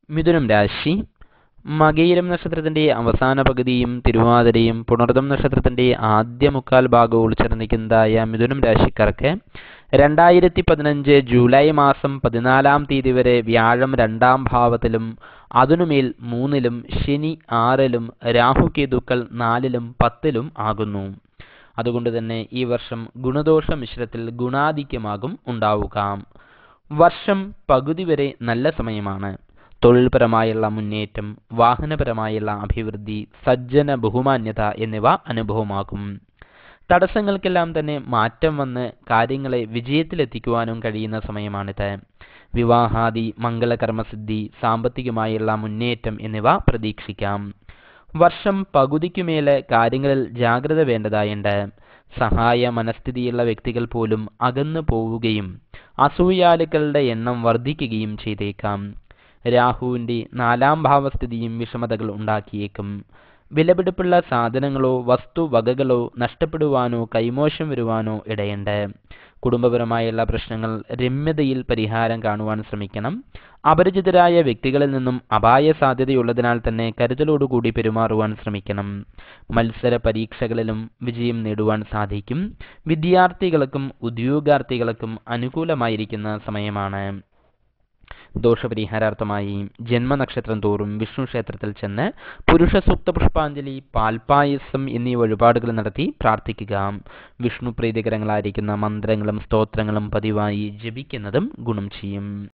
മിഥുനം രാശി. മകയിരം നക്ഷത്രത്തിന്റെ അവസാന പകുതിയും തിരുവാതിരയും പുണർദം നക്ഷത്രത്തിന്റെ ആദ്യ മുക്കാൽ ഭാഗവും ഉൾച്ചേർന്നിരിക്കുന്നതായ മിഥുനം രാശിക്കാർക്ക് 2015 ജൂലൈ മാസം 14 തീയതി വരെ വ്യാഴം 2ാം ഭാവത്തിലും അതിനുമേൽ 3ലും ശനി 6ലും രാഹുകേതുക്കൾ 4ലും 10ലും ആകുന്നു. അതുകൊണ്ട് തന്നെ ഈ വർഷം ഗുണദോഷ മിശ്രത്തിൽ ഗുണാധിക്യമാകും ഉണ്ടാവുക. വർഷം പകുതി വരെ നല്ല സമയമാണ്. തൊഴിൽപരമായുള്ള മുന്നേറ്റം, വാഹനപരമായുള്ള അഭിവൃദ്ധി, സജ്ജന ബഹുമാന്യത എന്നിവ അനുഭവമാകും. തടസ്സങ്ങൾക്കെല്ലാം തന്നെ മാറ്റം വന്ന് കാര്യങ്ങളെ വിജയത്തിലെത്തിക്കുവാനും കഴിയുന്ന സമയമാണിത്. വിവാഹാദി മംഗളകർമ്മസിദ്ധി, സാമ്പത്തികമായുള്ള മുന്നേറ്റം എന്നിവ പ്രതീക്ഷിക്കാം. വർഷം പകുതിക്കുമേലെ കാര്യങ്ങളിൽ ജാഗ്രത വേണ്ടതായുണ്ട്. സഹായ മനസ്ഥിതിയുള്ള വ്യക്തികൾ പോലും അകന്നു പോവുകയും അസൂയാലുക്കളുടെ എണ്ണം വർദ്ധിക്കുകയും ചെയ്തേക്കാം. രാഹുവിൻ്റെ 4ാം ഭാവസ്ഥിതിയും വിഷമതകൾ ഉണ്ടാക്കിയേക്കും. വിലപിടിപ്പുള്ള സാധനങ്ങളോ വസ്തുവകകളോ നഷ്ടപ്പെടുവാനോ കൈമോശം വരുവാനോ ഇടയുണ്ട്. കുടുംബപരമായുള്ള പ്രശ്നങ്ങൾ രമ്യതയിൽ പരിഹാരം കാണുവാൻ ശ്രമിക്കണം. അപരിചിതരായ വ്യക്തികളിൽ നിന്നും അപായ സാധ്യതയുള്ളതിനാൽ തന്നെ കരുതലോടുകൂടി പെരുമാറുവാൻ ശ്രമിക്കണം. മത്സര പരീക്ഷകളിലും വിജയം നേടുവാൻ സാധിക്കും. വിദ്യാർത്ഥികൾക്കും ഉദ്യോഗാർത്ഥികൾക്കും അനുകൂലമായിരിക്കുന്ന സമയമാണ്. ദോഷപരിഹാരാർത്ഥമായി ജന്മനക്ഷത്രം തോറും വിഷ്ണു ക്ഷേത്രത്തിൽ ചെന്ന് പുരുഷ സൂക്ത പുഷ്പാഞ്ജലി, പാൽപായസം എന്നീ വഴിപാടുകൾ നടത്തി പ്രാർത്ഥിക്കുക. വിഷ്ണു പ്രീതികരങ്ങളായിരിക്കുന്ന മന്ത്രങ്ങളും സ്തോത്രങ്ങളും പതിവായി ജപിക്കുന്നതും ഗുണം ചെയ്യും.